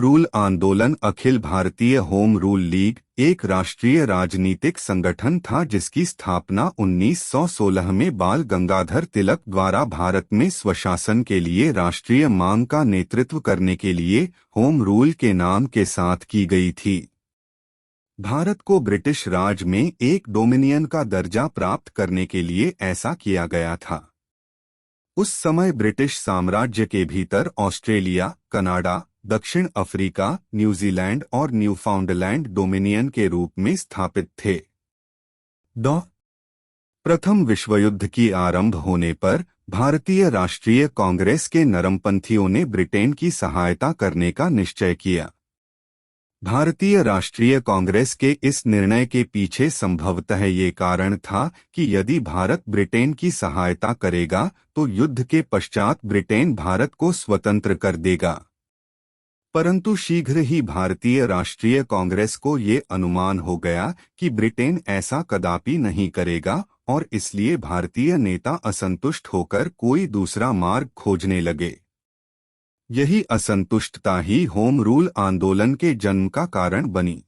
Rule आंदोलन Akhil Bharatiya home rule league एक राष्ट्रीय राजनीतिक संगठन था जिसकी स्थापना 1916 में बाल गंगाधर तिलक द्वारा भारत में स्वशासन के लिए राष्ट्रीय मांग का नेतृत्व करने के लिए होम रूल के नाम के साथ की गई थी। भारत को ब्रिटिश राज में एक डोमिनियन का दर्जा प्राप्त करने के लिए ऐसा किया गया था। उस समय ब्रिटिश साम्राज्य के भीतर ऑस्ट्रेलिया, कनाडा, दक्षिण अफ्रीका, न्यूजीलैंड और न्यूफाउंडलैंड डोमिनियन के रूप में स्थापित थे। प्रथम विश्व युद्ध की आरंभ होने पर भारतीय राष्ट्रीय कांग्रेस के नरमपंथियों ने ब्रिटेन की सहायता करने का निश्चय किया। भारतीय राष्ट्रीय कांग्रेस के इस निर्णय के पीछे संभवतः ये कारण था कि यदि भारत ब्रिटेन की सहायता करेगा तो युद्ध के पश्चात ब्रिटेन भारत को स्वतंत्र कर देगा। परंतु शीघ्र ही भारतीय राष्ट्रीय कांग्रेस को ये अनुमान हो गया कि ब्रिटेन ऐसा कदापि नहीं करेगा और इसलिए भारतीय नेता असंतुष्ट होकर कोई दूसरा मार्ग खोजने लगे। यही असंतुष्टता ही होम रूल आंदोलन के जन्म का कारण बनी।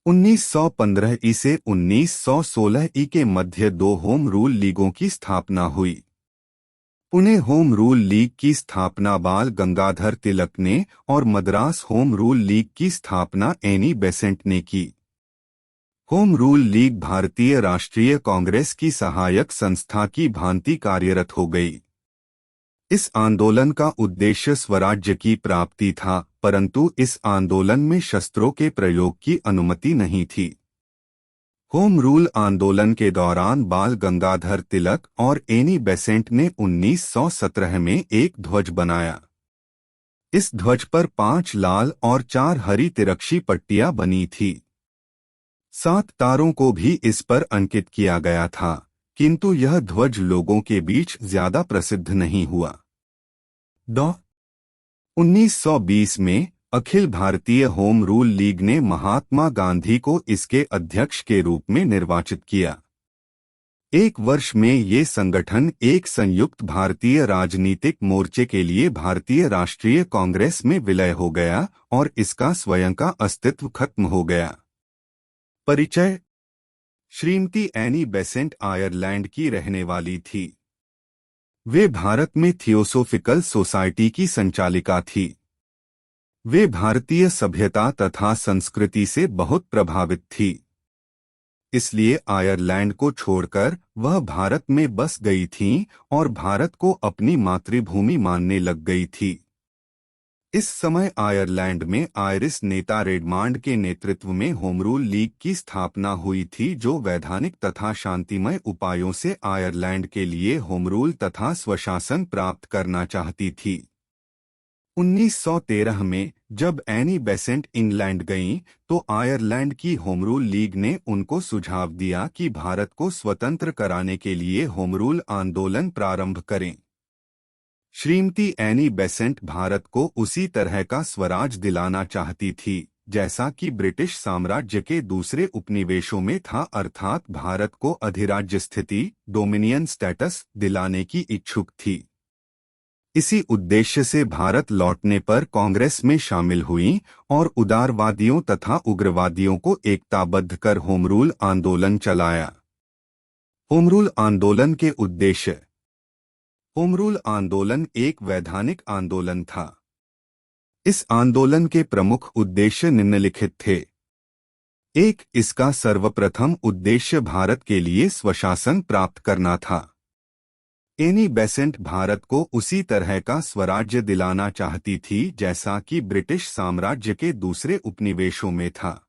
1915 ई से 1916 ई के मध्य दो होम रूल लीगों की स्थापना हुई। पुणे होम रूल लीग की स्थापना बाल गंगाधर तिलक ने और मद्रास होम रूल लीग की स्थापना एनी बेसेंट ने की। होम रूल लीग भारतीय राष्ट्रीय कांग्रेस की सहायक संस्था की भांति कार्यरत हो गई। इस आंदोलन का उद्देश्य स्वराज्य की प्राप्ति था, परंतु इस आंदोलन में शस्त्रों के प्रयोग की अनुमति नहीं थी। होम रूल आंदोलन के दौरान बाल गंगाधर तिलक और एनी बेसेंट ने 1917 में एक ध्वज बनाया। इस ध्वज पर 5 लाल और 4 हरी तिरक्षी पट्टियां बनी थी। 7 तारों को भी इस पर अंकित किया गया था, किंतु यह ध्वज लोगों के बीच ज्यादा प्रसिद्ध नहीं हुआ। 1920 में Akhil Bharatiya home rule league ने महात्मा गांधी को इसके अध्यक्ष के रूप में निर्वाचित किया। एक वर्ष में ये संगठन एक संयुक्त भारतीय राजनीतिक मोर्चे के लिए भारतीय राष्ट्रीय कांग्रेस में विलय हो गया और इसका स्वयं का अस्तित्व खत्म हो गया। परिचय। श्रीमती एनी बेसेंट आयरलैंड की रहने वाली थी। वे भारत में थियोसोफिकल सोसाइटी की संचालिका थी। वे भारतीय सभ्यता तथा संस्कृति से बहुत प्रभावित थी, इसलिए आयरलैंड को छोड़कर वह भारत में बस गई थीं और भारत को अपनी मातृभूमि मानने लग गई थी। इस समय आयरलैंड में आयरिश नेता रेडमांड के नेतृत्व में होम रूल लीग की स्थापना हुई थी, जो वैधानिक तथा शांतिमय उपायों से आयरलैंड के लिए होम रूल तथा स्वशासन प्राप्त करना चाहती थी। 1913 में जब एनी बेसेंट इंग्लैंड गईं, तो आयरलैंड की होम रूल लीग ने उनको सुझाव दिया कि भारत को स्वतंत्र कराने के लिए होम रूल आंदोलन प्रारंभ करें। श्रीमती एनी बेसेंट भारत को उसी तरह का स्वराज दिलाना चाहती थी जैसा कि ब्रिटिश साम्राज्य के दूसरे उपनिवेशों में था, अर्थात भारत को अधिराज्य स्थिति, डोमिनियन स्टेटस दिलाने की इच्छुक थी। इसी उद्देश्य से भारत लौटने पर कांग्रेस में शामिल हुईं और उदारवादियों तथा उग्रवादियों को एकताबद्ध कर होम रूल आंदोलन चलाया। होम रूल आंदोलन के उद्देश्य। होम रूल आंदोलन एक वैधानिक आंदोलन था। इस आंदोलन के प्रमुख उद्देश्य निम्नलिखित थे। 1. इसका सर्वप्रथम उद्देश्य भारत के लिए स्वशासन प्राप्त करना था। एनी बेसेंट भारत को उसी तरह का स्वराज्य दिलाना चाहती थी जैसा कि ब्रिटिश साम्राज्य के दूसरे उपनिवेशों में था।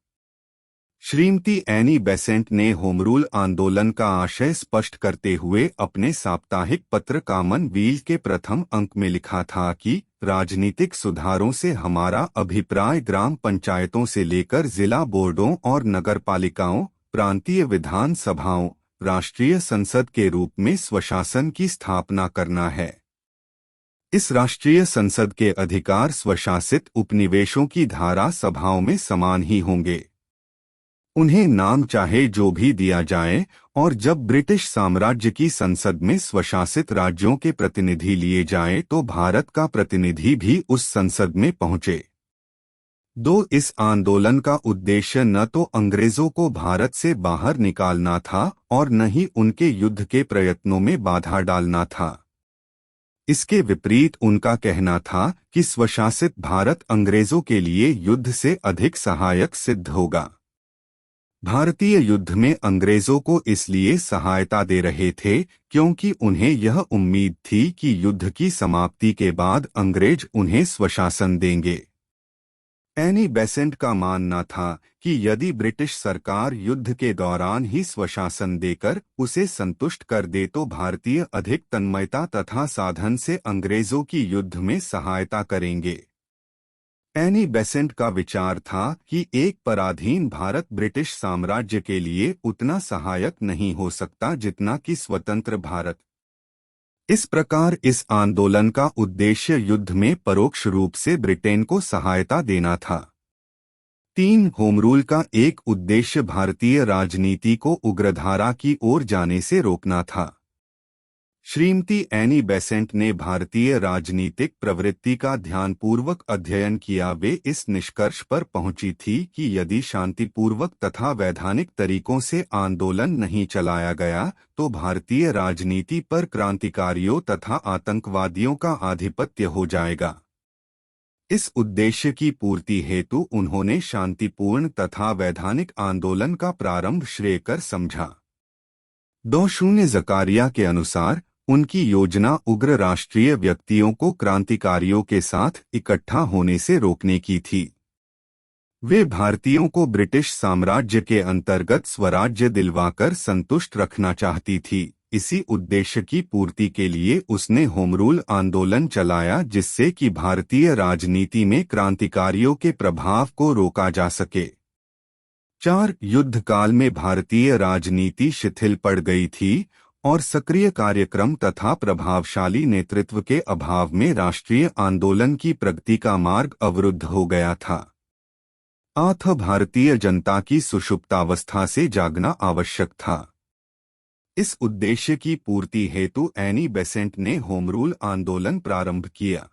श्रीमती एनी बेसेंट ने होम रूल आंदोलन का आशय स्पष्ट करते हुए अपने साप्ताहिक पत्र कॉमनवेल्थ के प्रथम अंक में लिखा था कि राजनीतिक सुधारों से हमारा अभिप्राय ग्राम पंचायतों से लेकर जिला बोर्डों और नगरपालिकाओं, प्रांतीय विधान सभाओं, राष्ट्रीय संसद के रूप में स्वशासन की स्थापना करना है। इस राष्ट्रीय संसद के अधिकार स्वशासित उपनिवेशों की धारा सभाओं में समान ही होंगे। उन्हें नाम चाहे जो भी दिया जाए, और जब ब्रिटिश साम्राज्य की संसद में स्वशासित राज्यों के प्रतिनिधि लिए जाएं तो भारत का प्रतिनिधि भी उस संसद में पहुंचे। इस आंदोलन का उद्देश्य न तो अंग्रेजों को भारत से बाहर निकालना था और न ही उनके युद्ध के प्रयत्नों में बाधा डालना था। इसके विपरीत उनका कहना था कि स्वशासित भारत अंग्रेजों के लिए युद्ध से अधिक सहायक सिद्ध होगा। भारतीय युद्ध में अंग्रेजों को इसलिए सहायता दे रहे थे क्योंकि उन्हें यह उम्मीद थी कि युद्ध की समाप्ति के बाद अंग्रेज उन्हें स्वशासन देंगे। एनी बेसेंट का मानना था कि यदि ब्रिटिश सरकार युद्ध के दौरान ही स्वशासन देकर उसे संतुष्ट कर दे तो भारतीय अधिक तन्मयता तथा साधन से अंग्रेजों की युद्ध में सहायता करेंगे। एनी बेसेंट का विचार था कि एक पराधीन भारत ब्रिटिश साम्राज्य के लिए उतना सहायक नहीं हो सकता जितना कि स्वतंत्र भारत। इस प्रकार इस आंदोलन का उद्देश्य युद्ध में परोक्ष रूप से ब्रिटेन को सहायता देना था। 3 होम रूल का एक उद्देश्य भारतीय राजनीति को उग्रधारा की ओर जाने से रोकना था। श्रीमती एनी बेसेंट ने भारतीय राजनीतिक प्रवृत्ति का ध्यानपूर्वक अध्ययन किया। वे इस निष्कर्ष पर पहुंची थी कि यदि शांतिपूर्वक तथा वैधानिक तरीकों से आंदोलन नहीं चलाया गया तो भारतीय राजनीति पर क्रांतिकारियों तथा आतंकवादियों का आधिपत्य हो जाएगा। इस उद्देश्य की पूर्ति हेतु उन्होंने शांतिपूर्ण तथा वैधानिक आंदोलन का प्रारंभ श्रेयकर समझा। 20 जकारिया के अनुसार उनकी योजना उग्र राष्ट्रीय व्यक्तियों को क्रांतिकारियों के साथ इकट्ठा होने से रोकने की थी। वे भारतीयों को ब्रिटिश साम्राज्य के अंतर्गत स्वराज्य दिलवाकर संतुष्ट रखना चाहती थी। इसी उद्देश्य की पूर्ति के लिए उसने होम रूल आंदोलन चलाया जिससे कि भारतीय राजनीति में क्रांतिकारियों के प्रभाव को रोका जा सके। 4 युद्ध काल में भारतीय राजनीति शिथिल पड़ गई थी और सक्रिय कार्यक्रम तथा प्रभावशाली नेतृत्व के अभाव में राष्ट्रीय आंदोलन की प्रगति का मार्ग अवरुद्ध हो गया था। भारतीय जनता की सुषुप्तावस्था से जागना आवश्यक था। इस उद्देश्य की पूर्ति हेतु एनी बेसेंट ने होम रूल आंदोलन प्रारंभ किया।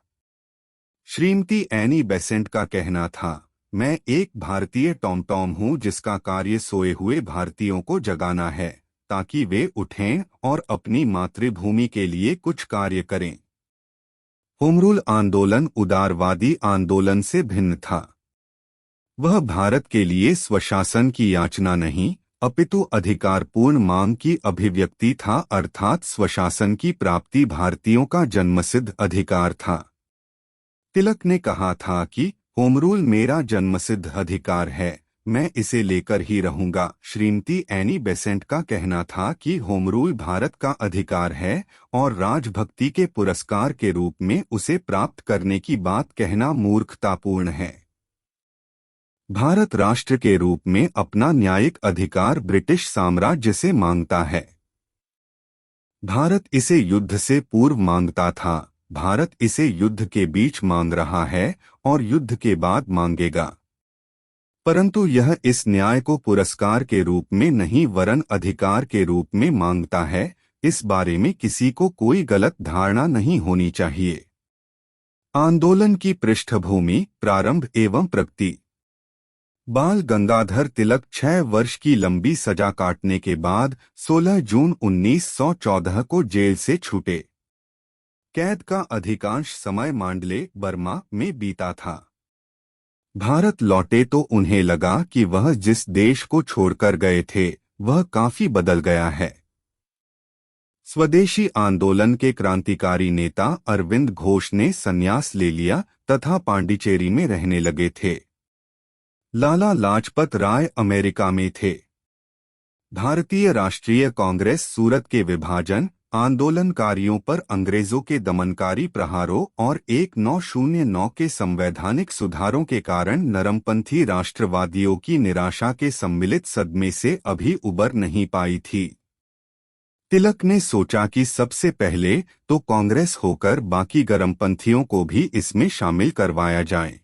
श्रीमती एनी बेसेंट का कहना था, मैं एक भारतीय टॉम हूं जिसका कार्य सोए हुए भारतीयों को जगाना है ताकि वे उठें और अपनी मातृभूमि के लिए कुछ कार्य करें। होम रूल आंदोलन उदारवादी आंदोलन से भिन्न था। वह भारत के लिए स्वशासन की याचना नहीं अपितु अधिकारपूर्ण मांग की अभिव्यक्ति था, अर्थात स्वशासन की प्राप्ति भारतीयों का जन्मसिद्ध अधिकार था। तिलक ने कहा था कि होम रूल मेरा जन्मसिद्ध अधिकार है, मैं इसे लेकर ही रहूंगा। श्रीमती एनी बेसेंट का कहना था कि होम रूल भारत का अधिकार है और राजभक्ति के पुरस्कार के रूप में उसे प्राप्त करने की बात कहना मूर्खतापूर्ण है। भारत राष्ट्र के रूप में अपना न्यायिक अधिकार ब्रिटिश साम्राज्य से मांगता है। भारत इसे युद्ध से पूर्व मांगता था, भारत इसे युद्ध के बीच मांग रहा है और युद्ध के बाद मांगेगा, परंतु यह इस न्याय को पुरस्कार के रूप में नहीं वरन अधिकार के रूप में मांगता है। इस बारे में किसी को कोई गलत धारणा नहीं होनी चाहिए। आंदोलन की पृष्ठभूमि, प्रारंभ एवं प्रगति। बाल गंगाधर तिलक 6 वर्ष की लंबी सजा काटने के बाद 16 जून 1914 को जेल से छूटे। कैद का अधिकांश समय मांडले, बर्मा में बीता था। भारत लौटे तो उन्हें लगा कि वह जिस देश को छोड़कर गए थे वह काफी बदल गया है। स्वदेशी आंदोलन के क्रांतिकारी नेता अरविंद घोष ने संन्यास ले लिया तथा पांडिचेरी में रहने लगे थे। लाला लाजपत राय अमेरिका में थे। भारतीय राष्ट्रीय कांग्रेस सूरत के विभाजन, आंदोलनकारियों पर अंग्रेजों के दमनकारी प्रहारों और 1909 के संवैधानिक सुधारों के कारण नरमपंथी राष्ट्रवादियों की निराशा के सम्मिलित सदमे से अभी उबर नहीं पाई थी। तिलक ने सोचा कि सबसे पहले तो कांग्रेस होकर बाकी गरमपंथियों को भी इसमें शामिल करवाया जाए।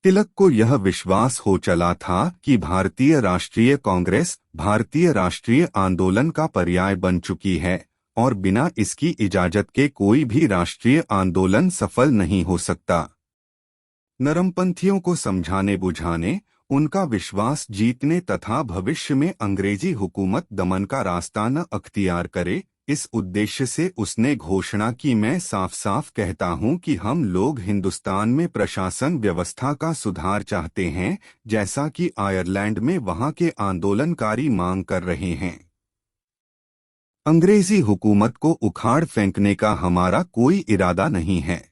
तिलक को यह विश्वास हो चला था कि भारतीय राष्ट्रीय कांग्रेस भारतीय राष्ट्रीय आंदोलन का पर्याय बन चुकी है और बिना इसकी इजाजत के कोई भी राष्ट्रीय आंदोलन सफल नहीं हो सकता। नरमपंथियों को समझाने बुझाने, उनका विश्वास जीतने तथा भविष्य में अंग्रेजी हुकूमत दमन का रास्ता न अख्तियार करे, इस उद्देश्य से उसने घोषणा की, मैं साफ साफ कहता हूं कि हम लोग हिंदुस्तान में प्रशासन व्यवस्था का सुधार चाहते हैं, जैसा कि आयरलैंड में वहां के आंदोलनकारी मांग कर रहे हैं। अंग्रेजी हुकूमत को उखाड़ फेंकने का हमारा कोई इरादा नहीं है।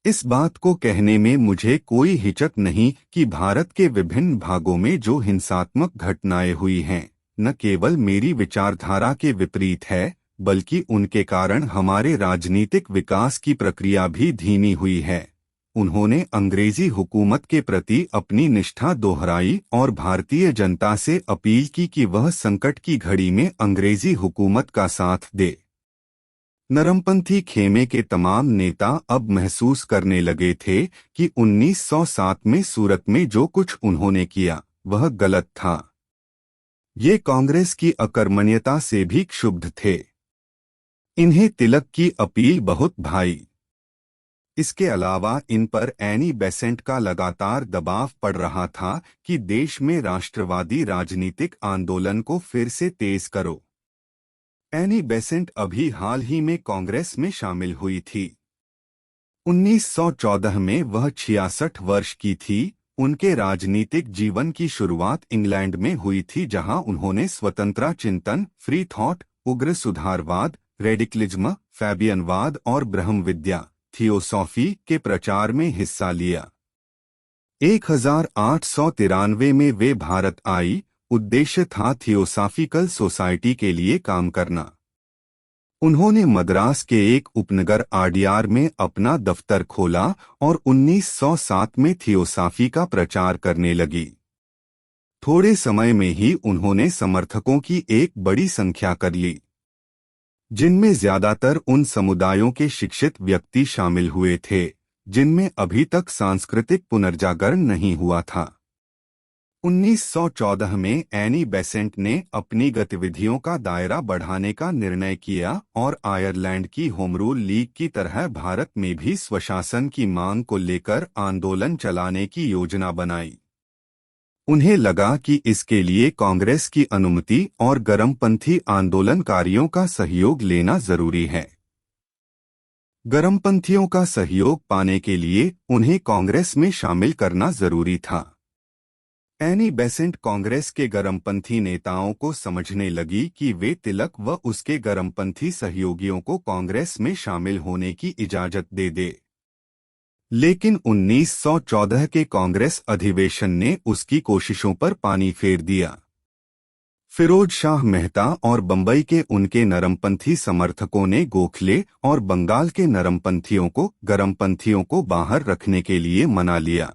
इस बात को कहने में मुझे कोई हिचक नहीं कि भारत के विभिन्न भागों में जो हिंसात्मक घटनाएं हुई हैं, न केवल मेरी विचारधारा के विपरीत है, बल्कि उनके कारण हमारे राजनीतिक विकास की प्रक्रिया भी धीमी हुई है। उन्होंने अंग्रेजी हुकूमत के प्रति अपनी निष्ठा दोहराई और भारतीय जनता से अपील की कि वह संकट की घड़ी में अंग्रेजी हुकूमत का साथ दे। नरमपंथी खेमे के तमाम नेता अब महसूस करने लगे थे कि 1907 में सूरत में जो कुछ उन्होंने किया वह गलत था। ये कांग्रेस की अकर्मण्यता से भी क्षुब्ध थे। इन्हें तिलक की अपील बहुत भाई। इसके अलावा इन पर एनी बेसेंट का लगातार दबाव पड़ रहा था कि देश में राष्ट्रवादी राजनीतिक आंदोलन को फिर से तेज करो। एनी बेसेंट अभी हाल ही में कांग्रेस में शामिल हुई थी। 1914 में वह 66 वर्ष की थी। उनके राजनीतिक जीवन की शुरुआत इंग्लैंड में हुई थी, जहां उन्होंने स्वतंत्रता चिंतन, फ्री थॉट, उग्र सुधारवाद, रेडिकलिज्म, फैबियनवाद और ब्रह्म विद्या, थियोसॉफी के प्रचार में हिस्सा लिया। 1893 में वे भारत आई। उद्देश्य था थियोसॉफिकल सोसाइटी के लिए काम करना। उन्होंने मद्रास के एक उपनगर आडियार में अपना दफ्तर खोला और 1907 में थियोसॉफी का प्रचार करने लगी। थोड़े समय में ही उन्होंने समर्थकों की एक बड़ी संख्या कर ली, जिनमें ज्यादातर उन समुदायों के शिक्षित व्यक्ति शामिल हुए थे जिनमें अभी तक सांस्कृतिक पुनर्जागरण नहीं हुआ था। 1914 में एनी बेसेंट ने अपनी गतिविधियों का दायरा बढ़ाने का निर्णय किया और आयरलैंड की होम रूल लीग की तरह भारत में भी स्वशासन की मांग को लेकर आंदोलन चलाने की योजना बनाई। उन्हें लगा कि इसके लिए कांग्रेस की अनुमति और गरमपंथी आंदोलनकारियों का सहयोग लेना जरूरी है। गरमपंथियों का सहयोग पाने के लिए उन्हें कांग्रेस में शामिल करना जरूरी था। एनी बेसेंट कांग्रेस के गरमपंथी नेताओं को समझने लगी कि वे तिलक व उसके गरमपंथी सहयोगियों को कांग्रेस में शामिल होने की इजाजत दे दे। लेकिन 1914 के कांग्रेस अधिवेशन ने उसकी कोशिशों पर पानी फेर दिया। फिरोज शाह मेहता और बंबई के उनके नरमपंथी समर्थकों ने गोखले और बंगाल के नरमपंथियों को गरमपंथियों को बाहर रखने के लिए मना लिया।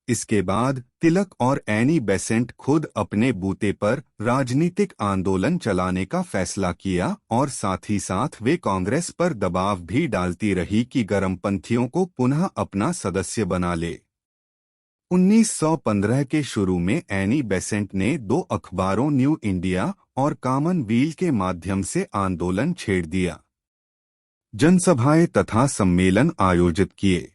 इसके बाद तिलक और एनी बेसेंट खुद अपने बूते पर राजनीतिक आंदोलन चलाने का फैसला किया और साथ ही साथ वे कांग्रेस पर दबाव भी डालती रही कि गरमपंथियों को पुनः अपना सदस्य बना ले। 1915 के शुरू में एनी बेसेंट ने 2 अखबारों न्यू इंडिया और कॉमनवेल्थ के माध्यम से आंदोलन छेड़ दिया, जनसभाएं तथा सम्मेलन आयोजित किए।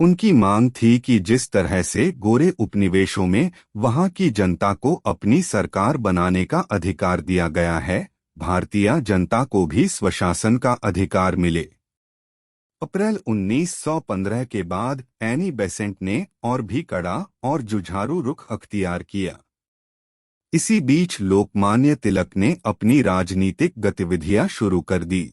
उनकी मांग थी कि जिस तरह से गोरे उपनिवेशों में वहां की जनता को अपनी सरकार बनाने का अधिकार दिया गया है, भारतीय जनता को भी स्वशासन का अधिकार मिले। अप्रैल 1915 के बाद एनी बेसेंट ने और भी कड़ा और जुझारू रुख अख्तियार किया। इसी बीच लोकमान्य तिलक ने अपनी राजनीतिक गतिविधियां शुरू कर दी,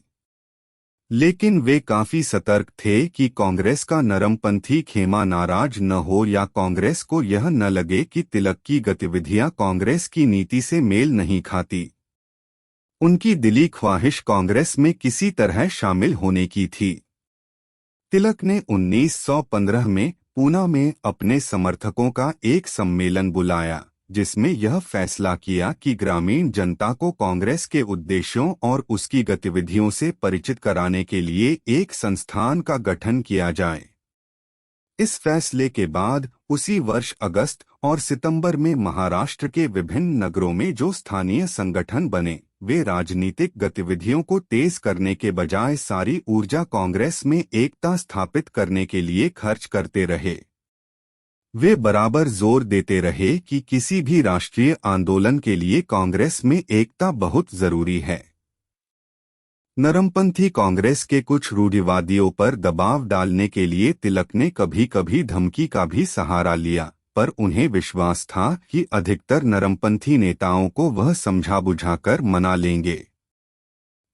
लेकिन वे काफी सतर्क थे कि कांग्रेस का नरमपंथी खेमा नाराज न हो या कांग्रेस को यह न लगे कि तिलक की गतिविधियां कांग्रेस की नीति से मेल नहीं खाती। उनकी दिली ख्वाहिश कांग्रेस में किसी तरह शामिल होने की थी। तिलक ने 1915 में पूना में अपने समर्थकों का एक सम्मेलन बुलाया, जिसमें यह फैसला किया कि ग्रामीण जनता को कांग्रेस के उद्देश्यों और उसकी गतिविधियों से परिचित कराने के लिए एक संस्थान का गठन किया जाए। इस फैसले के बाद उसी वर्ष अगस्त और सितंबर में महाराष्ट्र के विभिन्न नगरों में जो स्थानीय संगठन बने वे राजनीतिक गतिविधियों को तेज करने के बजाय सारी ऊर्जा कांग्रेस में एकता स्थापित करने के लिए खर्च करते रहे। वे बराबर जोर देते रहे कि किसी भी राष्ट्रीय आंदोलन के लिए कांग्रेस में एकता बहुत जरूरी है। नरमपंथी कांग्रेस के कुछ रूढ़िवादियों पर दबाव डालने के लिए तिलक ने कभी कभी धमकी का भी सहारा लिया, पर उन्हें विश्वास था कि अधिकतर नरमपंथी नेताओं को वह समझा बुझाकर मना लेंगे।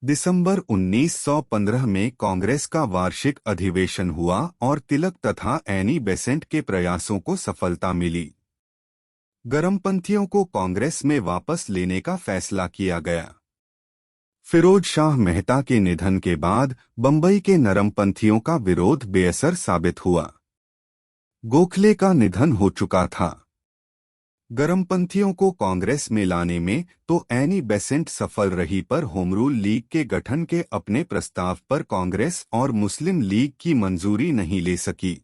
दिसंबर 1915 में कांग्रेस का वार्षिक अधिवेशन हुआ और तिलक तथा एनी बेसेंट के प्रयासों को सफलता मिली। गरमपंथियों को कांग्रेस में वापस लेने का फैसला किया गया। फिरोज शाह मेहता के निधन के बाद बंबई के नरमपंथियों का विरोध बेअसर साबित हुआ। गोखले का निधन हो चुका था। गरमपंथियों को कांग्रेस में लाने में तो एनी बेसेंट सफल रही, पर होम रूल लीग के गठन के अपने प्रस्ताव पर कांग्रेस और मुस्लिम लीग की मंजूरी नहीं ले सकी।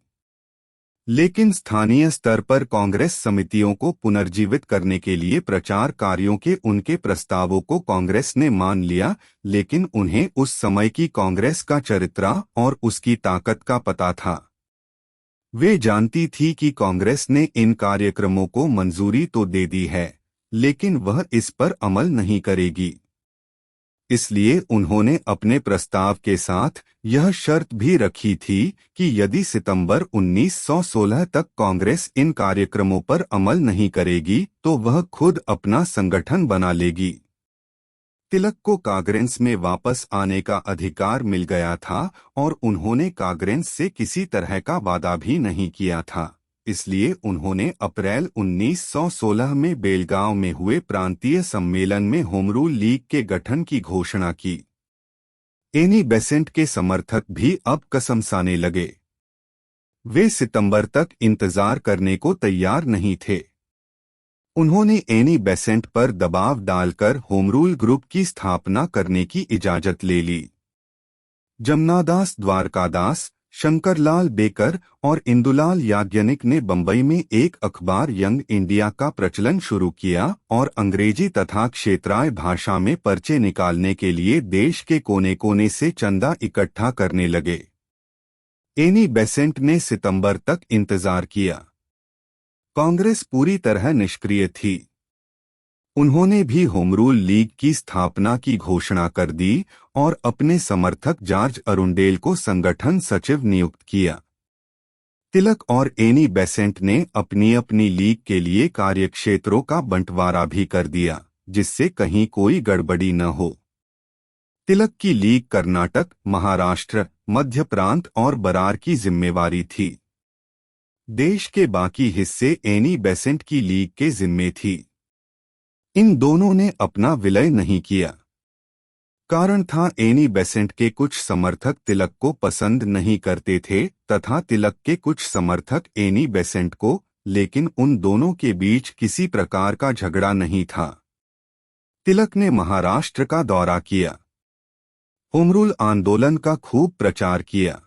लेकिन स्थानीय स्तर पर कांग्रेस समितियों को पुनर्जीवित करने के लिए प्रचार कार्यों के उनके प्रस्तावों को कांग्रेस ने मान लिया, लेकिन उन्हें उस समय की कांग्रेस का चरित्र और उसकी ताकत का पता था। वे जानती थी कि कांग्रेस ने इन कार्यक्रमों को मंजूरी तो दे दी है, लेकिन वह इस पर अमल नहीं करेगी। इसलिए उन्होंने अपने प्रस्ताव के साथ यह शर्त भी रखी थी कि यदि सितंबर 1916 तक कांग्रेस इन कार्यक्रमों पर अमल नहीं करेगी तो वह खुद अपना संगठन बना लेगी। तिलक को कांग्रेस में वापस आने का अधिकार मिल गया था और उन्होंने कांग्रेस से किसी तरह का वादा भी नहीं किया था। इसलिए उन्होंने अप्रैल 1916 में बेलगांव में हुए प्रांतीय सम्मेलन में होम रूल लीग के गठन की घोषणा की। एनी बेसेंट के समर्थक भी अब कसमसाने लगे। वे सितंबर तक इंतजार करने को तैयार नहीं थे। उन्होंने एनी बेसेंट पर दबाव डालकर होम रूल ग्रुप की स्थापना करने की इजाजत ले ली। जमनादास द्वारकादास, शंकरलाल बेकर और इंदुलाल याज्ञनिक ने बंबई में एक अखबार यंग इंडिया का प्रचलन शुरू किया और अंग्रेजी तथा क्षेत्रीय भाषा में पर्चे निकालने के लिए देश के कोने कोने से चंदा इकट्ठा करने लगे। एनी बेसेंट ने सितंबर तक इंतजार किया। कांग्रेस पूरी तरह निष्क्रिय थी। उन्होंने भी होम रूल लीग की स्थापना की घोषणा कर दी और अपने समर्थक जॉर्ज अरुंडेल को संगठन सचिव नियुक्त किया। तिलक और एनी बेसेंट ने अपनी अपनी लीग के लिए कार्यक्षेत्रों का बंटवारा भी कर दिया, जिससे कहीं कोई गड़बड़ी न हो। तिलक की लीग कर्नाटक, महाराष्ट्र, मध्य प्रांत और बरार की जिम्मेवारी थी। देश के बाकी हिस्से एनी बेसेंट की लीग के जिम्मे थी। इन दोनों ने अपना विलय नहीं किया। कारण था एनी बेसेंट के कुछ समर्थक तिलक को पसंद नहीं करते थे तथा तिलक के कुछ समर्थक एनी बेसेंट को, लेकिन उन दोनों के बीच किसी प्रकार का झगड़ा नहीं था। तिलक ने महाराष्ट्र का दौरा किया। होम रूल आंदोलन का खूब प्रचार किया।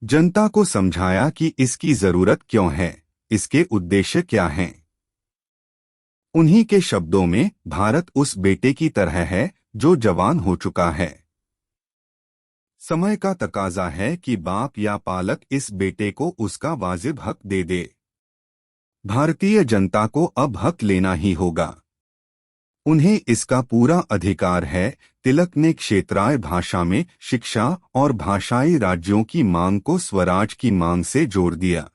जनता को समझाया कि इसकी जरूरत क्यों है, इसके उद्देश्य क्या हैं। उन्हीं के शब्दों में, भारत उस बेटे की तरह है जो जवान हो चुका है। समय का तकाजा है कि बाप या पालक इस बेटे को उसका वाजिब हक दे दे। भारतीय जनता को अब हक लेना ही होगा। उन्हें इसका पूरा अधिकार है। तिलक ने क्षेत्रीय भाषा में शिक्षा और भाषाई राज्यों की मांग को स्वराज की मांग से जोड़ दिया।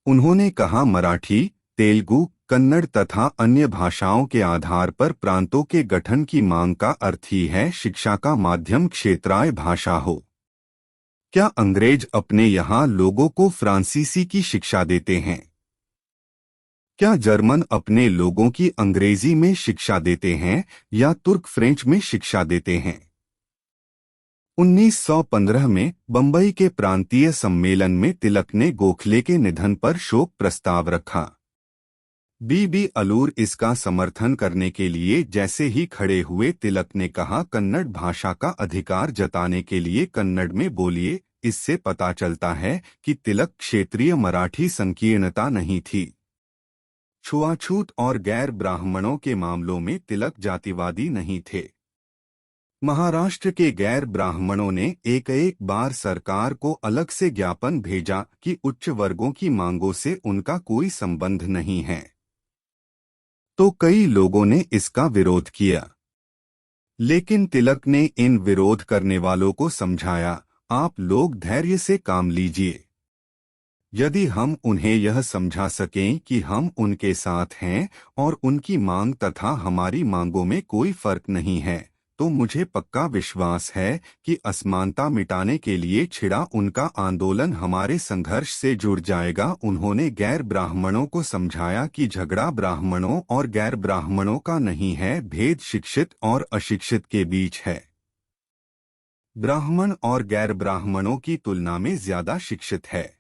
उन्होंने कहा, मराठी, तेलुगु, कन्नड़ तथा अन्य भाषाओं के आधार पर प्रांतों के गठन की मांग का अर्थ ही है शिक्षा का माध्यम क्षेत्रीय भाषा हो। क्या अंग्रेज अपने यहाँ लोगों को फ्रांसीसी की शिक्षा देते हैं? क्या जर्मन अपने लोगों की अंग्रेजी में शिक्षा देते हैं या तुर्क फ्रेंच में शिक्षा देते हैं? 1915 में बंबई के प्रांतीय सम्मेलन में तिलक ने गोखले के निधन पर शोक प्रस्ताव रखा। बीबी अलूर इसका समर्थन करने के लिए जैसे ही खड़े हुए, तिलक ने कहा, कन्नड़ भाषा का अधिकार जताने के लिए कन्नड़ में बोलिए। इससे पता चलता है कि तिलक क्षेत्रीय मराठी संकीर्णता नहीं थी। छुआछूत और गैर ब्राह्मणों के मामलों में तिलक जातिवादी नहीं थे। महाराष्ट्र के गैर ब्राह्मणों ने एक बार सरकार को अलग से ज्ञापन भेजा कि उच्च वर्गों की मांगों से उनका कोई संबंध नहीं है, तो कई लोगों ने इसका विरोध किया। लेकिन तिलक ने इन विरोध करने वालों को समझाया, आप लोग धैर्य से काम लीजिए। यदि हम उन्हें यह समझा सकें कि हम उनके साथ हैं और उनकी मांग तथा हमारी मांगों में कोई फर्क नहीं है, तो मुझे पक्का विश्वास है कि असमानता मिटाने के लिए छिड़ा उनका आंदोलन हमारे संघर्ष से जुड़ जाएगा। उन्होंने गैर ब्राह्मणों को समझाया कि झगड़ा ब्राह्मणों और गैर ब्राह्मणों का नहीं है, भेद शिक्षित और अशिक्षित के बीच है। ब्राह्मण और गैर ब्राह्मणों की तुलना में ज्यादा शिक्षित है,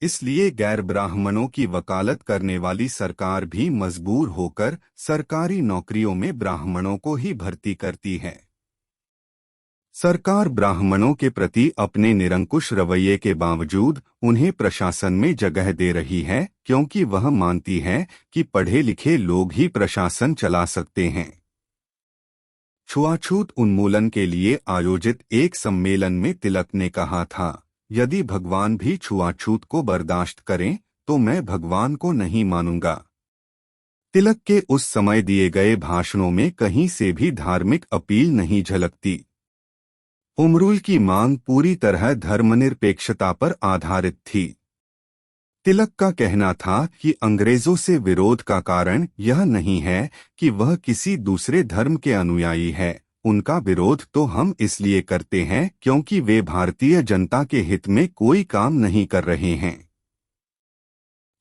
इसलिए गैर ब्राह्मणों की वकालत करने वाली सरकार भी मजबूर होकर सरकारी नौकरियों में ब्राह्मणों को ही भर्ती करती है। सरकार ब्राह्मणों के प्रति अपने निरंकुश रवैये के बावजूद उन्हें प्रशासन में जगह दे रही है, क्योंकि वह मानती है कि पढ़े लिखे लोग ही प्रशासन चला सकते हैं। छुआछूत उन्मूलन के लिए आयोजित एक सम्मेलन में तिलक ने कहा था, यदि भगवान भी छुआछूत को बर्दाश्त करें तो मैं भगवान को नहीं मानूंगा। तिलक के उस समय दिए गए भाषणों में कहीं से भी धार्मिक अपील नहीं झलकती। होम रूल की मांग पूरी तरह धर्मनिरपेक्षता पर आधारित थी। तिलक का कहना था कि अंग्रेजों से विरोध का कारण यह नहीं है कि वह किसी दूसरे धर्म के अनुयायी है, उनका विरोध तो हम इसलिए करते हैं क्योंकि वे भारतीय जनता के हित में कोई काम नहीं कर रहे हैं।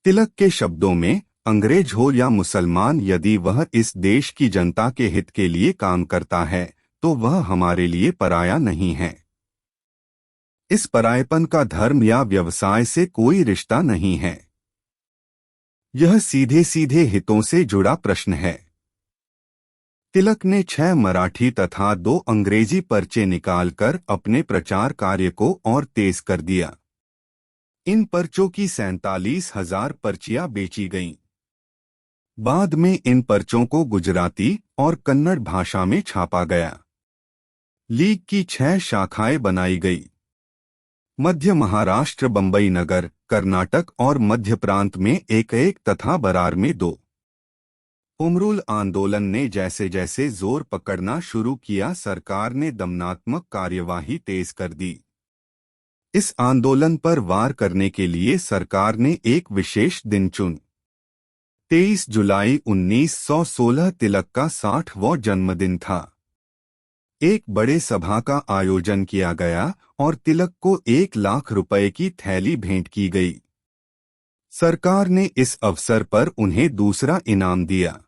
तिलक के शब्दों में, अंग्रेज हो या मुसलमान, यदि वह इस देश की जनता के हित के लिए काम करता है तो वह हमारे लिए पराया नहीं है। इस परायपन का धर्म या व्यवसाय से कोई रिश्ता नहीं है। यह सीधे सीधे हितों से जुड़ा प्रश्न है। तिलक ने 6 मराठी तथा 2 अंग्रेजी पर्चे निकालकर अपने प्रचार कार्य को और तेज कर दिया। इन पर्चों की 47,000 पर्चियां बेची गईं। बाद में इन पर्चों को गुजराती और कन्नड़ भाषा में छापा गया। लीग की 6 शाखाएं बनाई गई। मध्य महाराष्ट्र, बंबई नगर, कर्नाटक और मध्य प्रांत में 1 तथा बरार में 2। होम रूल आंदोलन ने जैसे जैसे जोर पकड़ना शुरू किया, सरकार ने दमनात्मक कार्यवाही तेज कर दी। इस आंदोलन पर वार करने के लिए सरकार ने एक विशेष दिन चुन 23 जुलाई 1916 तिलक का 60वां जन्मदिन था। एक बड़े सभा का आयोजन किया गया और तिलक को 1 लाख रुपए की थैली भेंट की गई। सरकार ने इस अवसर पर उन्हें दूसरा इनाम दिया।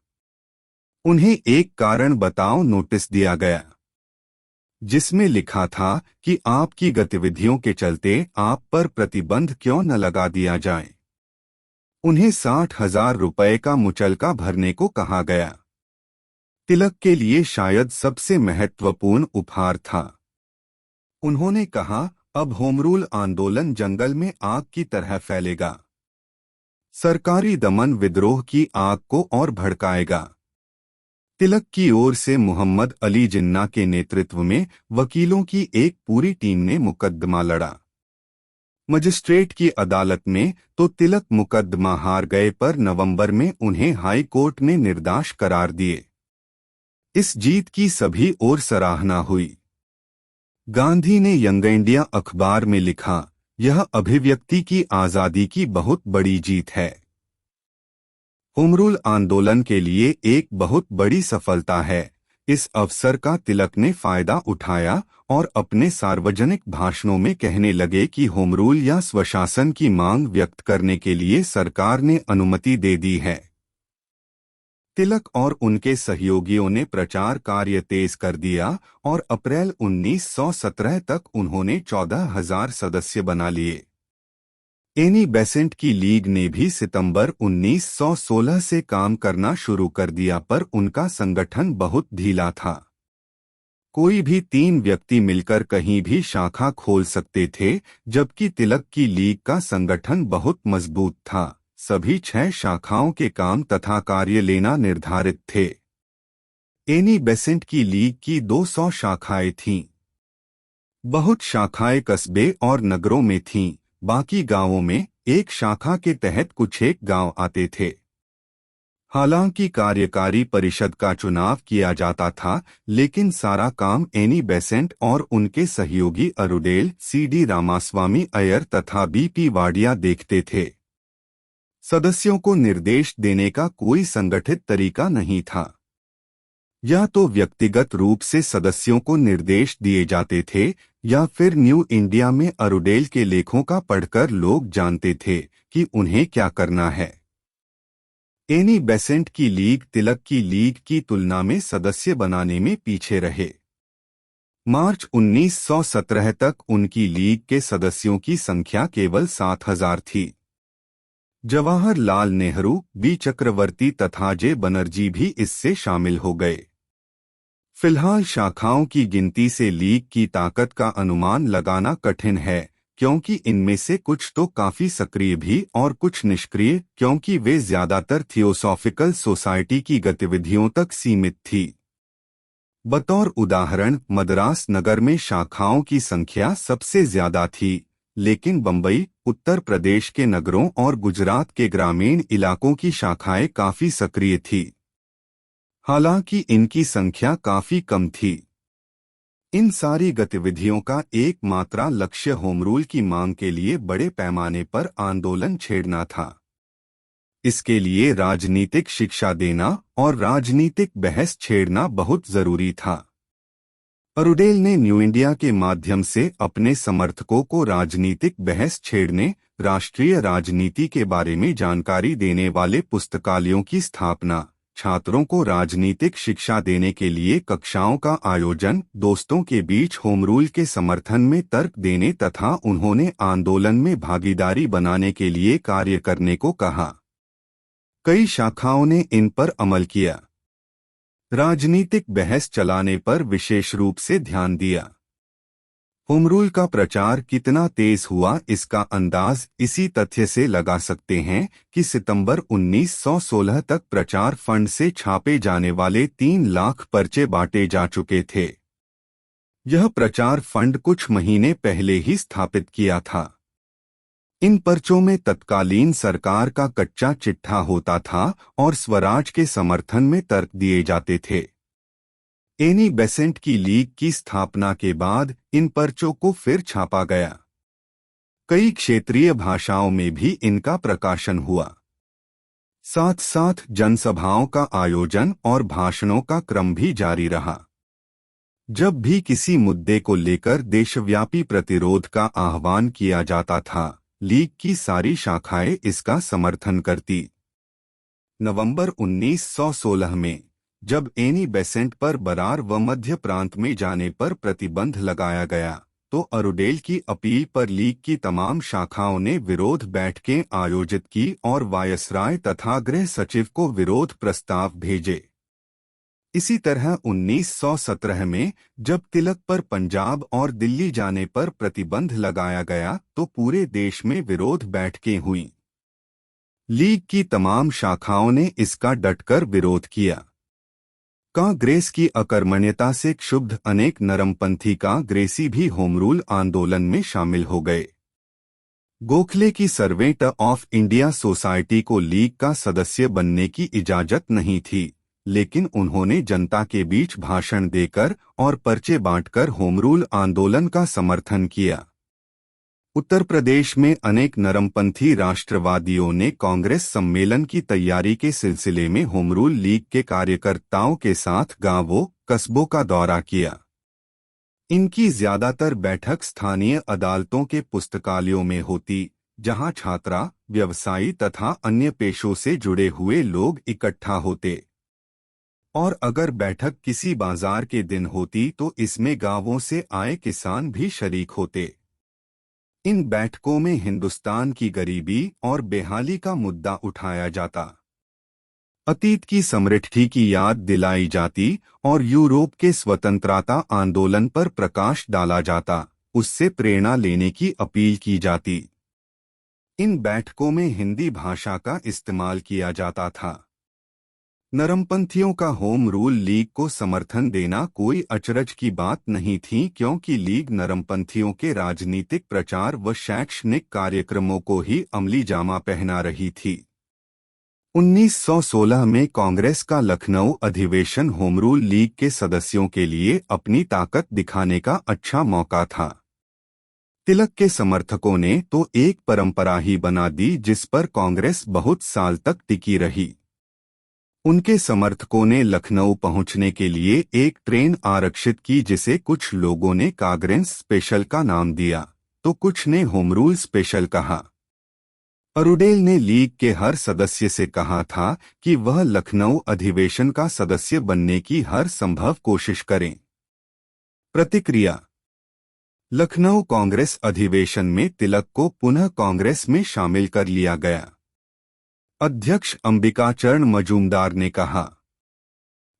उन्हें एक कारण बताओ नोटिस दिया गया, जिसमें लिखा था कि आपकी गतिविधियों के चलते आप पर प्रतिबंध क्यों न लगा दिया जाए। उन्हें 60,000 रुपए का मुचलका भरने को कहा गया। तिलक के लिए शायद सबसे महत्वपूर्ण उपहार था। उन्होंने कहा, अब होम रूल आंदोलन जंगल में आग की तरह फैलेगा। सरकारी दमन विद्रोह की आग को और भड़काएगा। तिलक की ओर से मोहम्मद अली जिन्ना के नेतृत्व में वकीलों की एक पूरी टीम ने मुकदमा लड़ा। मजिस्ट्रेट की अदालत में तो तिलक मुकदमा हार गए, पर नवंबर में उन्हें हाई कोर्ट ने निर्दोष करार दिए। इस जीत की सभी ओर सराहना हुई। गांधी ने यंग इंडिया अखबार में लिखा, यह अभिव्यक्ति की आजादी की बहुत बड़ी जीत है। होम रूल आंदोलन के लिए एक बहुत बड़ी सफलता है। इस अवसर का तिलक ने फायदा उठाया और अपने सार्वजनिक भाषणों में कहने लगे कि होम रूल या स्वशासन की मांग व्यक्त करने के लिए सरकार ने अनुमति दे दी है। तिलक और उनके सहयोगियों ने प्रचार कार्य तेज कर दिया और अप्रैल 1917 तक उन्होंने 14,000 सदस्य बना लिए। एनी बेसेंट की लीग ने भी सितंबर 1916 से काम करना शुरू कर दिया, पर उनका संगठन बहुत ढीला था। कोई भी 3 व्यक्ति मिलकर कहीं भी शाखा खोल सकते थे, जबकि तिलक की लीग का संगठन बहुत मजबूत था। सभी 6 शाखाओं के काम तथा कार्य लेना निर्धारित थे। एनी बेसेंट की लीग की 200 शाखाएं थीं। बहुत शाखाएं कस्बे और नगरों में थीं, बाकी गांवों में एक शाखा के तहत कुछ एक गांव आते थे। हालांकि कार्यकारी परिषद का चुनाव किया जाता था, लेकिन सारा काम एनी बेसेंट और उनके सहयोगी अरुडेल, सी.डी. रामास्वामी अय्यर तथा बी.पी. वाडिया देखते थे। सदस्यों को निर्देश देने का कोई संगठित तरीका नहीं था। या तो व्यक्तिगत रूप से सदस्यों को निर्देश दिए जाते थे, या फिर न्यू इंडिया में अरुडेल के लेखों का पढ़कर लोग जानते थे कि उन्हें क्या करना है। एनी बेसेंट की लीग तिलक की लीग की तुलना में सदस्य बनाने में पीछे रहे। मार्च 1917 तक उनकी लीग के सदस्यों की संख्या केवल 7,000 थी। जवाहरलाल नेहरू, बी चक्रवर्ती तथा जे बनर्जी भी इससे शामिल हो गए। फिलहाल शाखाओं की गिनती से लीग की ताकत का अनुमान लगाना कठिन है, क्योंकि इनमें से कुछ तो काफी सक्रिय भी और कुछ निष्क्रिय, क्योंकि वे ज्यादातर थियोसॉफिकल सोसाइटी की गतिविधियों तक सीमित थी। बतौर उदाहरण, मद्रास नगर में शाखाओं की संख्या सबसे ज्यादा थी, लेकिन बंबई, उत्तर प्रदेश के नगरों और गुजरात के ग्रामीण इलाकों की शाखाएं काफी सक्रिय थी। हालांकि इनकी संख्या काफी कम थी। इन सारी गतिविधियों का एकमात्र लक्ष्य होम रूल की मांग के लिए बड़े पैमाने पर आंदोलन छेड़ना था। इसके लिए राजनीतिक शिक्षा देना और राजनीतिक बहस छेड़ना बहुत जरूरी था। अरुडेल ने न्यू इंडिया के माध्यम से अपने समर्थकों को राजनीतिक बहस छेड़ने, राष्ट्रीय राजनीति के बारे में जानकारी देने वाले पुस्तकालयों की स्थापना, छात्रों को राजनीतिक शिक्षा देने के लिए कक्षाओं का आयोजन, दोस्तों के बीच होम रूल के समर्थन में तर्क देने तथा उन्होंने आंदोलन में भागीदारी बनाने के लिए कार्य करने को कहा। कई शाखाओं ने इन पर अमल किया। राजनीतिक बहस चलाने पर विशेष रूप से ध्यान दिया। होम रूल का प्रचार कितना तेज हुआ इसका अंदाज इसी तथ्य से लगा सकते हैं कि सितंबर 1916 तक प्रचार फंड से छापे जाने वाले 3 लाख पर्चे बांटे जा चुके थे। यह प्रचार फंड कुछ महीने पहले ही स्थापित किया था। इन पर्चों में तत्कालीन सरकार का कच्चा चिट्ठा होता था और स्वराज के समर्थन में तर्क दिए जाते थे। एनी बेसेंट की लीग की स्थापना के बाद इन पर्चों को फिर छापा गया। कई क्षेत्रीय भाषाओं में भी इनका प्रकाशन हुआ। साथ साथ जनसभाओं का आयोजन और भाषणों का क्रम भी जारी रहा। जब भी किसी मुद्दे को लेकर देशव्यापी प्रतिरोध का आह्वान किया जाता था, लीग की सारी शाखाएं इसका समर्थन करती। नवंबर 1916 में जब एनी बेसेंट पर बरार व मध्य प्रांत में जाने पर प्रतिबंध लगाया गया, तो अरुडेल की अपील पर लीग की तमाम शाखाओं ने विरोध बैठकें आयोजित की और वायसराय तथा गृह सचिव को विरोध प्रस्ताव भेजे। इसी तरह 1917 में जब तिलक पर पंजाब और दिल्ली जाने पर प्रतिबंध लगाया गया, तो पूरे देश में विरोध बैठकें हुईं। लीग की तमाम शाखाओं ने इसका डटकर विरोध किया। कांग्रेस की अकर्मण्यता से क्षुब्ध अनेक नरमपंथी कांग्रेसी भी होम रूल आंदोलन में शामिल हो गए। गोखले की सर्वेंट ऑफ इंडिया सोसाइटी को लीग का सदस्य बनने की इजाजत नहीं थी, लेकिन उन्होंने जनता के बीच भाषण देकर और पर्चे बांटकर होम रूल आंदोलन का समर्थन किया। उत्तर प्रदेश में अनेक नरमपंथी राष्ट्रवादियों ने कांग्रेस सम्मेलन की तैयारी के सिलसिले में होम रूल लीग के कार्यकर्ताओं के साथ गांवों, कस्बों का दौरा किया। इनकी ज्यादातर बैठक स्थानीय अदालतों के पुस्तकालयों में होती, जहां छात्रा, व्यवसायी तथा अन्य पेशों से जुड़े हुए लोग इकट्ठा होते। और अगर बैठक किसी बाजार के दिन होती तो इसमें गांवों से आए किसान भी शरीक होते। इन बैठकों में हिंदुस्तान की गरीबी और बेहाली का मुद्दा उठाया जाता, अतीत की समृद्धि की याद दिलाई जाती और यूरोप के स्वतंत्रता आंदोलन पर प्रकाश डाला जाता, उससे प्रेरणा लेने की अपील की जाती। इन बैठकों में हिंदी भाषा का इस्तेमाल किया जाता था। नरमपंथियों का होम रूल लीग को समर्थन देना कोई अचरज की बात नहीं थी, क्योंकि लीग नरमपंथियों के राजनीतिक प्रचार व शैक्षणिक कार्यक्रमों को ही अमली जामा पहना रही थी। 1916 में कांग्रेस का लखनऊ अधिवेशन होम रूल लीग के सदस्यों के लिए अपनी ताकत दिखाने का अच्छा मौका था। तिलक के समर्थकों ने तो एक परंपरा ही बना दी जिस पर कांग्रेस बहुत साल तक टिकी रही। उनके समर्थकों ने लखनऊ पहुंचने के लिए एक ट्रेन आरक्षित की जिसे कुछ लोगों ने कांग्रेस स्पेशल का नाम दिया तो कुछ ने होम रूल स्पेशल कहा। अरुडेल ने लीग के हर सदस्य से कहा था कि वह लखनऊ अधिवेशन का सदस्य बनने की हर संभव कोशिश करें। प्रतिक्रिया। लखनऊ कांग्रेस अधिवेशन में तिलक को पुनः कांग्रेस में शामिल कर लिया गया। अध्यक्ष अंबिकाचरण मजूमदार ने कहा,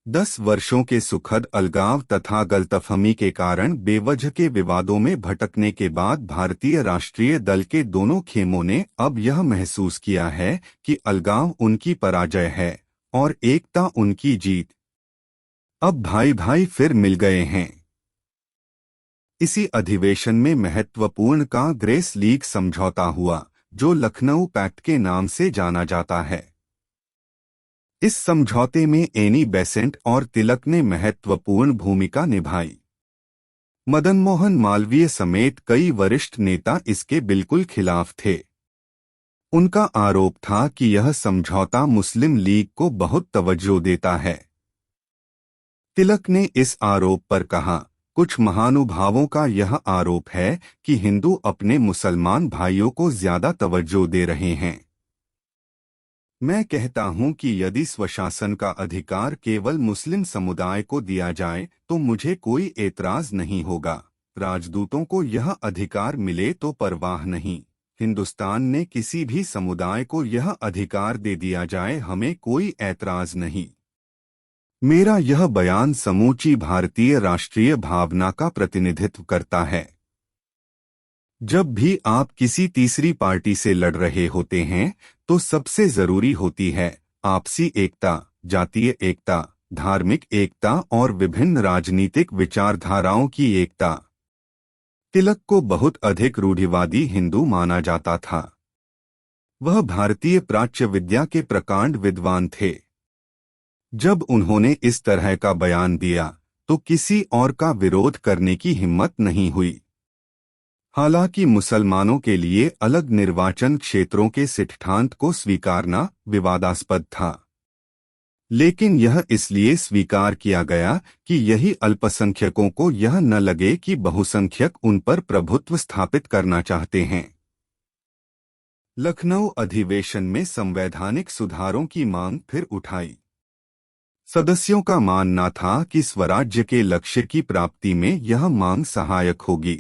10 वर्षों के सुखद अलगाव तथा गलतफहमी के कारण बेवजह के विवादों में भटकने के बाद भारतीय राष्ट्रीय दल के दोनों खेमों ने अब यह महसूस किया है कि अलगाव उनकी पराजय है और एकता उनकी जीत। अब भाई भाई फिर मिल गए हैं। इसी अधिवेशन में महत्वपूर्ण कांग्रेस लीग समझौता हुआ जो लखनऊ पैक्ट के नाम से जाना जाता है। इस समझौते में एनी बेसेंट और तिलक ने महत्वपूर्ण भूमिका निभाई। मदन मोहन मालवीय समेत कई वरिष्ठ नेता इसके बिल्कुल खिलाफ थे। उनका आरोप था कि यह समझौता मुस्लिम लीग को बहुत तवज्जो देता है। तिलक ने इस आरोप पर कहा, कुछ महानुभावों का यह आरोप है कि हिंदू अपने मुसलमान भाइयों को ज्यादा तवज्जो दे रहे हैं। मैं कहता हूं कि यदि स्वशासन का अधिकार केवल मुस्लिम समुदाय को दिया जाए तो मुझे कोई एतराज नहीं होगा। राजदूतों को यह अधिकार मिले तो परवाह नहीं। हिंदुस्तान ने किसी भी समुदाय को यह अधिकार दे दिया जाए, हमें कोई ऐतराज नहीं। मेरा यह बयान समूची भारतीय राष्ट्रीय भावना का प्रतिनिधित्व करता है। जब भी आप किसी तीसरी पार्टी से लड़ रहे होते हैं तो सबसे जरूरी होती है आपसी एकता, जातीय एकता, धार्मिक एकता और विभिन्न राजनीतिक विचारधाराओं की एकता। तिलक को बहुत अधिक रूढ़िवादी हिंदू माना जाता था। वह भारतीय प्राच्य विद्या के प्रकांड विद्वान थे। जब उन्होंने इस तरह का बयान दिया तो किसी और का विरोध करने की हिम्मत नहीं हुई। हालांकि मुसलमानों के लिए अलग निर्वाचन क्षेत्रों के सिद्धांत को स्वीकारना विवादास्पद था, लेकिन यह इसलिए स्वीकार किया गया कि यही अल्पसंख्यकों को यह न लगे कि बहुसंख्यक उन पर प्रभुत्व स्थापित करना चाहते हैं। लखनऊ अधिवेशन में संवैधानिक सुधारों की मांग फिर उठाई। सदस्यों का मानना था कि स्वराज्य के लक्ष्य की प्राप्ति में यह मांग सहायक होगी।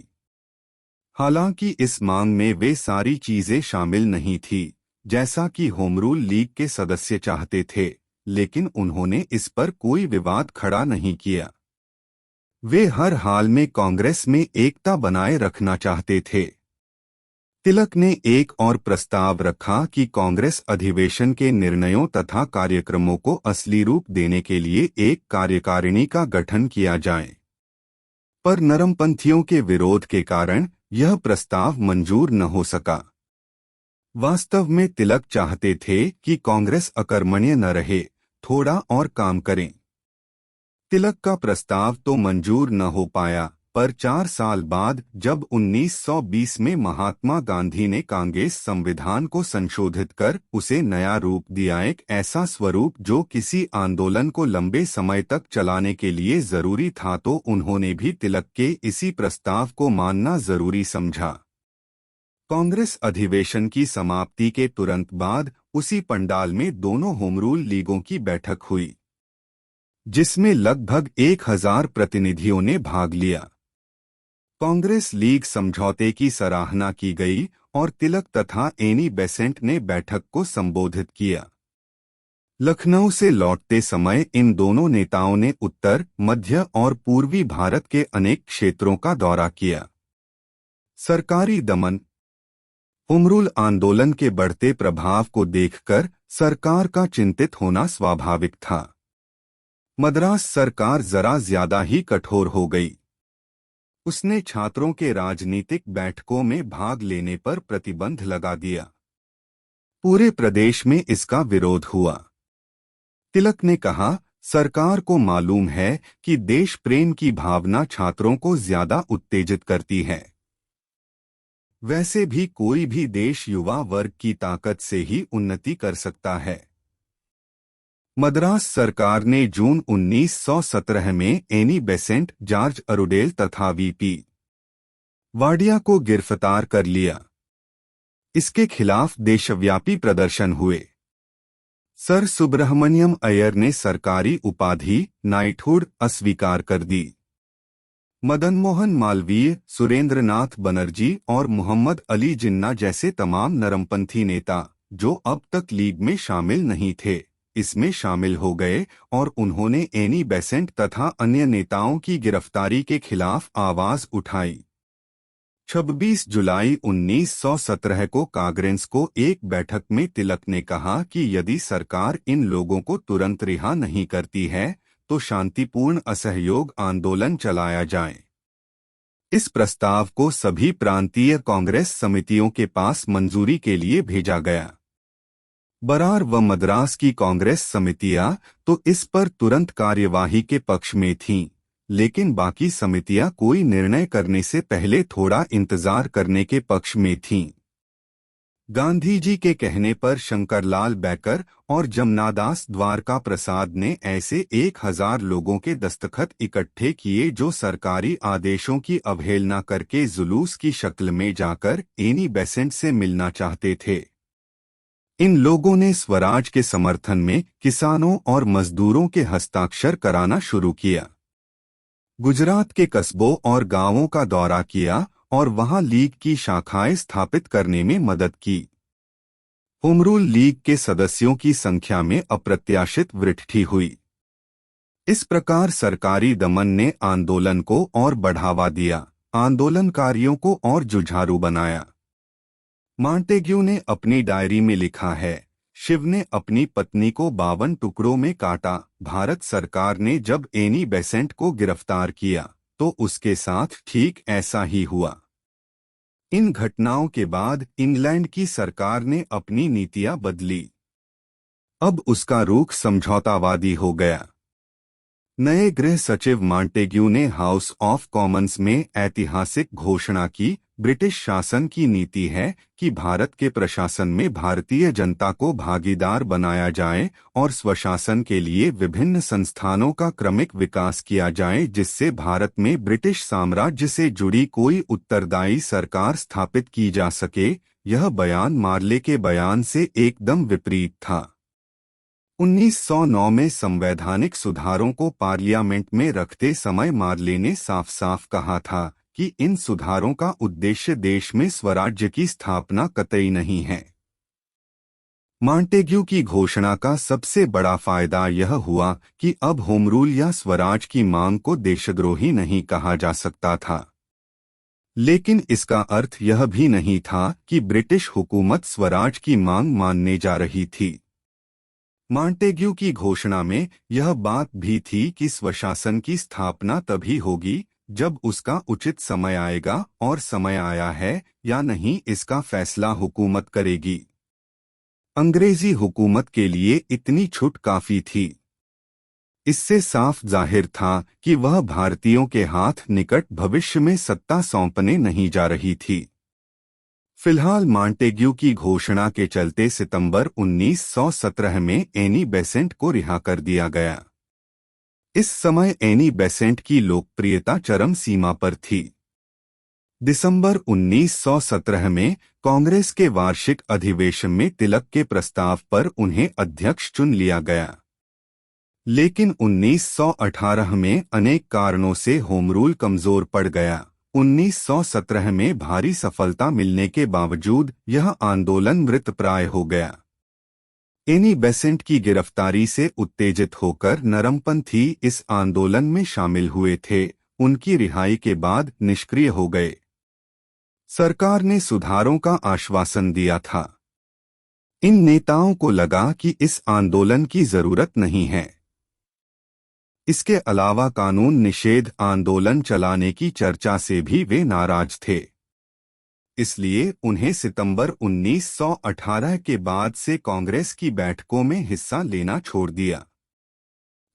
हालांकि इस मांग में वे सारी चीजें शामिल नहीं थी जैसा कि होम रूल लीग के सदस्य चाहते थे, लेकिन उन्होंने इस पर कोई विवाद खड़ा नहीं किया। वे हर हाल में कांग्रेस में एकता बनाए रखना चाहते थे। तिलक ने एक और प्रस्ताव रखा कि कांग्रेस अधिवेशन के निर्णयों तथा कार्यक्रमों को असली रूप देने के लिए एक कार्यकारिणी का गठन किया जाए, पर नरमपंथियों के विरोध के कारण यह प्रस्ताव मंजूर न हो सका। वास्तव में तिलक चाहते थे कि कांग्रेस अकर्मण्य न रहे, थोड़ा और काम करें। तिलक का प्रस्ताव तो मंजूर न हो पाया, पर 4 साल बाद जब 1920 में महात्मा गांधी ने कांग्रेस संविधान को संशोधित कर उसे नया रूप दिया, एक ऐसा स्वरूप जो किसी आंदोलन को लंबे समय तक चलाने के लिए जरूरी था, तो उन्होंने भी तिलक के इसी प्रस्ताव को मानना जरूरी समझा। कांग्रेस अधिवेशन की समाप्ति के तुरंत बाद उसी पंडाल में दोनों होम रूल लीगों की बैठक हुई, जिसमें लगभग 1000 प्रतिनिधियों ने भाग लिया। कांग्रेस लीग समझौते की सराहना की गई और तिलक तथा एनी बेसेंट ने बैठक को संबोधित किया। लखनऊ से लौटते समय इन दोनों नेताओं ने उत्तर, मध्य और पूर्वी भारत के अनेक क्षेत्रों का दौरा किया। सरकारी दमन, होम रूल आंदोलन के बढ़ते प्रभाव को देखकर सरकार का चिंतित होना स्वाभाविक था। मद्रास सरकार जरा ज्यादा ही कठोर हो गई। उसने छात्रों के राजनीतिक बैठकों में भाग लेने पर प्रतिबंध लगा दिया। पूरे प्रदेश में इसका विरोध हुआ। तिलक ने कहा, सरकार को मालूम है कि देश प्रेम की भावना छात्रों को ज्यादा उत्तेजित करती है। वैसे भी कोई भी देश युवा वर्ग की ताकत से ही उन्नति कर सकता है। मद्रास सरकार ने जून 1917 में एनी बेसेंट, जॉर्ज अरुडेल तथा वीपी वाडिया को गिरफ्तार कर लिया। इसके खिलाफ देशव्यापी प्रदर्शन हुए। सर सुब्रह्मण्यम अय्यर ने सरकारी उपाधि नाइटहुड अस्वीकार कर दी। मदन मोहन मालवीय, सुरेंद्रनाथ बनर्जी और मोहम्मद अली जिन्ना जैसे तमाम नरमपंथी नेता, जो अब तक लीग में शामिल नहीं थे, इसमें शामिल हो गए और उन्होंने एनी बेसेंट तथा अन्य नेताओं की गिरफ्तारी के खिलाफ आवाज उठाई। 26 जुलाई 1917 को कांग्रेस को एक बैठक में तिलक ने कहा कि यदि सरकार इन लोगों को तुरंत रिहा नहीं करती है तो शांतिपूर्ण असहयोग आंदोलन चलाया जाए। इस प्रस्ताव को सभी प्रांतीय कांग्रेस समितियों के पास मंजूरी के लिए भेजा गया। बरार व मद्रास की कांग्रेस समितियां तो इस पर तुरंत कार्यवाही के पक्ष में थीं, लेकिन बाकी समितियां कोई निर्णय करने से पहले थोड़ा इंतजार करने के पक्ष में थीं। गांधी जी के कहने पर शंकरलाल बैकर और जमनादास द्वारका प्रसाद ने ऐसे 1000 लोगों के दस्तखत इकट्ठे किए जो सरकारी आदेशों की अवहेलना करके जुलूस की शक्ल में जाकर एनी बेसेंट से मिलना चाहते थे। इन लोगों ने स्वराज के समर्थन में किसानों और मजदूरों के हस्ताक्षर कराना शुरू किया। गुजरात के कस्बों और गांवों का दौरा किया और वहां लीग की शाखाएं स्थापित करने में मदद की। होम रूल लीग के सदस्यों की संख्या में अप्रत्याशित वृद्धि हुई। इस प्रकार सरकारी दमन ने आंदोलन को और बढ़ावा दिया, आंदोलनकारियों को और जुझारू बनाया। मॉन्टेग्यू ने अपनी डायरी में लिखा है, शिव ने अपनी पत्नी को 52 टुकड़ों में काटा। भारत सरकार ने जब एनी बेसेंट को गिरफ्तार किया तो उसके साथ ठीक ऐसा ही हुआ। इन घटनाओं के बाद इंग्लैंड की सरकार ने अपनी नीतियां बदली। अब उसका रुख समझौतावादी हो गया। नए गृह सचिव मॉन्टेग्यू ने हाउस ऑफ कॉमन्स में ऐतिहासिक घोषणा की, ब्रिटिश शासन की नीति है कि भारत के प्रशासन में भारतीय जनता को भागीदार बनाया जाए और स्वशासन के लिए विभिन्न संस्थानों का क्रमिक विकास किया जाए, जिससे भारत में ब्रिटिश साम्राज्य से जुड़ी कोई उत्तरदायी सरकार स्थापित की जा सके। यह बयान मार्ले के बयान से एकदम विपरीत था। 1909 में संवैधानिक सुधारों को पार्लियामेंट में रखते समय मार्ले ने साफ साफ कहा था कि इन सुधारों का उद्देश्य देश में स्वराज्य की स्थापना कतई नहीं है। मॉन्टेग्यू की घोषणा का सबसे बड़ा फायदा यह हुआ कि अब होम रूल या स्वराज की मांग को देशद्रोही नहीं कहा जा सकता था। लेकिन इसका अर्थ यह भी नहीं था कि ब्रिटिश हुकूमत स्वराज की मांग मानने जा रही थी। मॉन्टेग्यू की घोषणा में यह बात भी थी कि स्वशासन की स्थापना तभी होगी जब उसका उचित समय आएगा, और समय आया है या नहीं इसका फैसला हुकूमत करेगी। अंग्रेजी हुकूमत के लिए इतनी छूट काफी थी। इससे साफ जाहिर था कि वह भारतीयों के हाथ निकट भविष्य में सत्ता सौंपने नहीं जा रही थी। फिलहाल मॉन्टेग्यू की घोषणा के चलते सितंबर 1917 में एनी बेसेंट को रिहा कर दिया गया। इस समय एनी बेसेंट की लोकप्रियता चरम सीमा पर थी। दिसंबर 1917 में कांग्रेस के वार्षिक अधिवेशन में तिलक के प्रस्ताव पर उन्हें अध्यक्ष चुन लिया गया। लेकिन 1918 में अनेक कारणों से होम रूल कमजोर पड़ गया। 1917 में भारी सफलता मिलने के बावजूद यह आंदोलन मृतप्राय हो गया। एनी बेसेंट की गिरफ्तारी से उत्तेजित होकर नरमपंथी इस आंदोलन में शामिल हुए थे। उनकी रिहाई के बाद निष्क्रिय हो गए। सरकार ने सुधारों का आश्वासन दिया था। इन नेताओं को लगा कि इस आंदोलन की जरूरत नहीं है। इसके अलावा कानून निषेध आंदोलन चलाने की चर्चा से भी वे नाराज थे। इसलिए उन्हें सितंबर 1918 के बाद से कांग्रेस की बैठकों में हिस्सा लेना छोड़ दिया।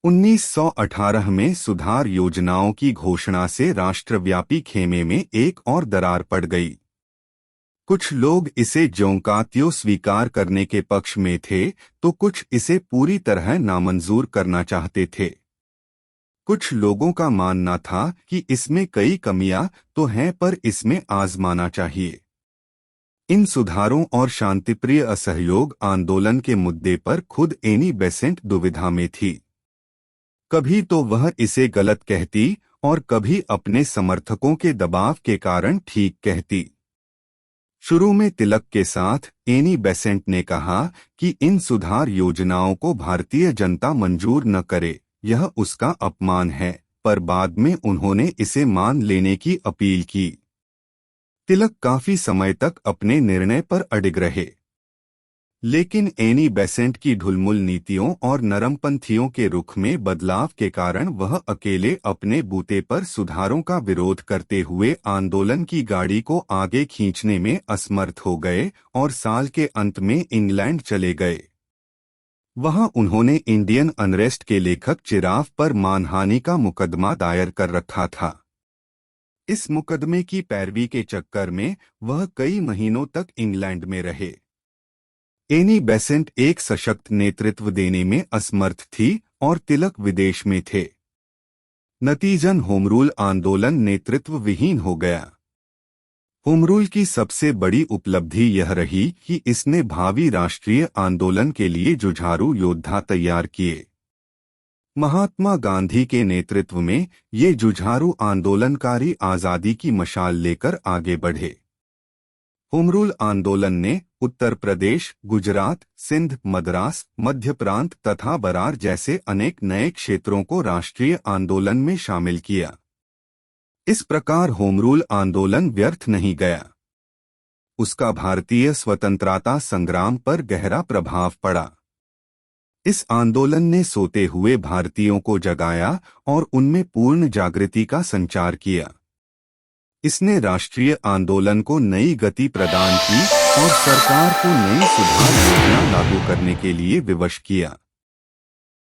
1918 में सुधार योजनाओं की घोषणा से राष्ट्रव्यापी खेमे में एक और दरार पड़ गई। कुछ लोग इसे ज्यों-का-त्यों स्वीकार करने के पक्ष में थे, तो कुछ इसे पूरी तरह नामंजूर करना चाहते थे। कुछ लोगों का मानना था कि इसमें कई कमियां तो हैं, पर इसमें आजमाना चाहिए। इन सुधारों और शांतिप्रिय असहयोग आंदोलन के मुद्दे पर खुद एनी बेसेंट दुविधा में थी। कभी तो वह इसे गलत कहती और कभी अपने समर्थकों के दबाव के कारण ठीक कहती। शुरू में तिलक के साथ एनी बेसेंट ने कहा कि इन सुधार योजनाओं को भारतीय जनता मंजूर न करे, यह उसका अपमान है, पर बाद में उन्होंने इसे मान लेने की अपील की। तिलक काफी समय तक अपने निर्णय पर अडिग रहे, लेकिन एनी बेसेंट की ढुलमुल नीतियों और नरमपंथियों के रुख में बदलाव के कारण वह अकेले अपने बूते पर सुधारों का विरोध करते हुए आंदोलन की गाड़ी को आगे खींचने में असमर्थ हो गए और साल के अंत में इंग्लैंड चले गए। वहां उन्होंने इंडियन अनरेस्ट के लेखक चिराव पर मानहानि का मुकदमा दायर कर रखा था। इस मुकदमे की पैरवी के चक्कर में वह कई महीनों तक इंग्लैंड में रहे। एनी बेसेंट एक सशक्त नेतृत्व देने में असमर्थ थी और तिलक विदेश में थे। नतीजन होमरूल आंदोलन नेतृत्व विहीन हो गया। होमरूल की सबसे बड़ी उपलब्धि यह रही कि इसने भावी राष्ट्रीय आंदोलन के लिए जुझारू योद्धा तैयार किए। महात्मा गांधी के नेतृत्व में ये जुझारू आंदोलनकारी आजादी की मशाल लेकर आगे बढ़े। होमरूल आंदोलन ने उत्तर प्रदेश, गुजरात, सिंध, मद्रास, मध्य प्रांत तथा बरार जैसे अनेक नए क्षेत्रों को राष्ट्रीय आंदोलन में शामिल किया। इस प्रकार होमरूल आंदोलन व्यर्थ नहीं गया। उसका भारतीय स्वतंत्रता संग्राम पर गहरा प्रभाव पड़ा। इस आंदोलन ने सोते हुए भारतीयों को जगाया और उनमें पूर्ण जागृति का संचार किया। इसने राष्ट्रीय आंदोलन को नई गति प्रदान की और सरकार को नई सुधार योजना लागू करने के लिए विवश किया।